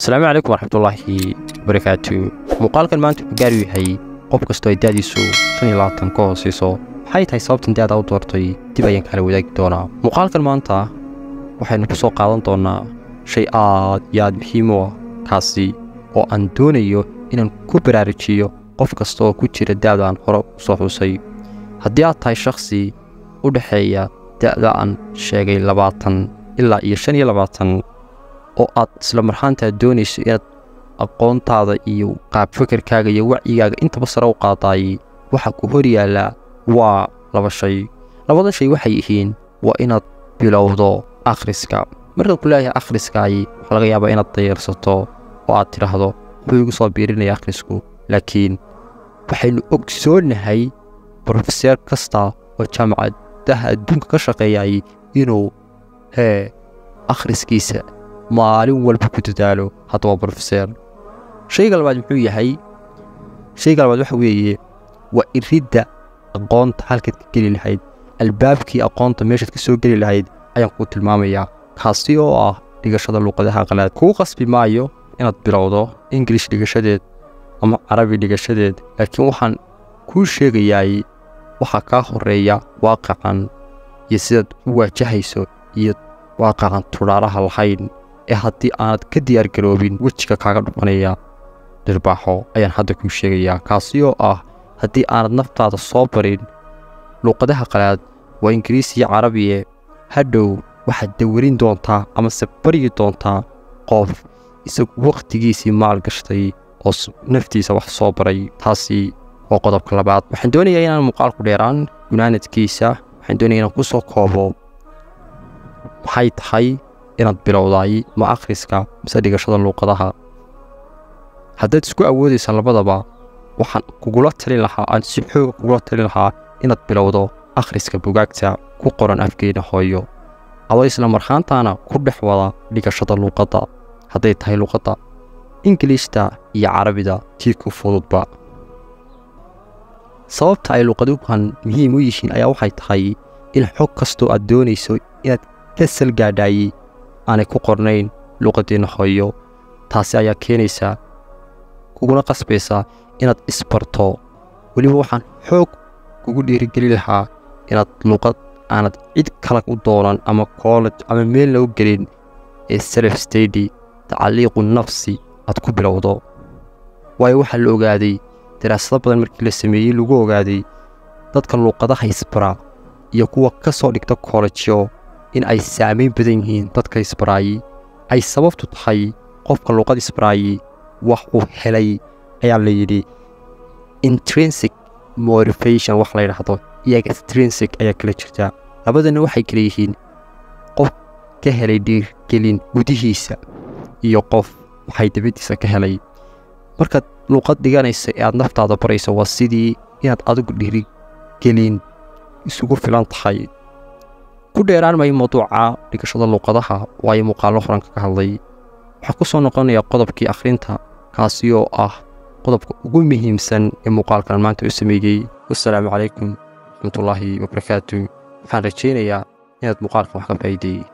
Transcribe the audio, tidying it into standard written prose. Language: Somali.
السلام عليكم ورحمة الله وبركاته. مقالكن maanta wuxuu gaar u yahay qof kasto ay daadiisu 25 ka hooseyso. Waxay tahay sababtan daada u doortay dib ayaan kala wadaagi doonaa. Muqaalkan maanta waxaynu ku soo qaadan doonaa shay aad muhiim u ah kaasi oo aan doonayo inaan ku baraarujiyo qof kasta oo ku jira daadaan hore u soo xusay. Haddii aad tahay shakhsi u dhaxeeya daada aan sheegay 20 ilaa 25 oo aad isla marxaanta doonayso inaad aqoontaada iyo qaab fikirkaaga iyo wacyigaaga intaba sare u qaadaay waxa ku hor yaala waa laba shay. labada shay waxay yihiin waa inaad bilowdo akhriska. marka ku leeyahay akhriskaay waxa laga yaabaa inaad dayarsato oo aad tiraahdo wuxuu igu soo biirinaya akhrisku, laakiin waxaynu ogsoonahay professor kasta oo jaamacadaha adduunka ka shaqeeyay inuu akhriskiisa maalin walba ku dadaalo. hadda waa professor. shayga labaad muxuu yahay? shayga labaad waxa weeye waa iridda aqoonta halkaad ka geli lahayd, albaabkii aqoonta meeshaad ka soo geli lahayd ayaan kuu tilmaamayaa, kaasi oo ah dhigashada luqadaha qalaad. kuu qasbi maayo inaad bilowdo English dhigashadeed ama Carabi dhigashadeed, laakiin waxaan kuu sheegayaa waxa ka horeeya waaqacan iyo sidaad u waajahayso iyo waaqacan turaaraha lahayn ee haddii aanad ka diyaar garoobin wejiga kaaga dhufanaya dhirbaaxo ayaan hadda kuu sheegayaa, kaasi oo ah haddii aanad naftaada soo barin luqadaha qalaad waa Ingiriisi iyo Carabiye, hadhow waxaad dawarin doontaa ama se baryi doontaa qof isagu waqtigiisii maal gashtay oo naftiisa wax soo baray. taasi waa qodobka labaad. waxaan doonayaa inaan muuqaalku dheeraan gunaanadkiisa. waxaan doonayaa inaan ku soo koobo maxay tahay inaad bilowday ma akhriska mise dhigashada luqadaha. haddaad isku awoodaysa labadaba waxaan kugula talin lahaa, aan si xoog kugula talin lahaa inaad bilowdo akhriska bugaagta ku qoran afkeena hooyo, adoo isla marxaantaana ku dhex wada dhigashada luqadda hadday tahay luqadda Ingiliishta iyo Carabida tii ku fududba. sababta ay luqaduhan muhiim u yihiin ayaa waxay tahay in xog kastoo aad doonayso inaad ka salgaadhay aanay ku qornayn luqadeena hooyo. taasi ayaa keenaysa kuguna qasbaysa inaad isbarto. weliba waxaan xoog kugu dhiirigelin lahaa inaad luqad aanad cid kale u doonan ama college ama meel lagu gelin ee self study tacliiqu nafsi aad ku bilowdo. waayo waxaa la ogaaday daraasado badan markii la sameeyey lagu ogaaday dadka luqadaha isbara iyo kuwa ka soo dhigta collegeyo in ay saameyn badan yihiin dadka isbaraayi. ay sababtu tahay qofka luqad isbaraayi wax uu helay ayaa la yidhi intrinsic motivation wax la yidhaahdo iyo extrinsic ayaa kala jirta. labadana waxay kala yihiin qof ka helay dhiirgelin gudihiisa iyo qof waxay dibadiisa ka helay. markaad luqad dhiganaysa ee aad naftaada barayso waa sidii inaad adigu dhiirigelin isugu filan tahay. ku dheeraan maayo mawduuca dhigashada luqadaha waayo muuqaallo horan ka hadlay. waxaa ku soo noqonaya qodobkii akhrinta, kaasi oo ah qodobka ugu muhiimsan ee muuqaalkan maanta u sameeyey. wassalaamu calaykum waraxmatullaahi wabarakaatu. waxaan rajaynayaa inaad muuqaalkan wax ka faa'iideeyey.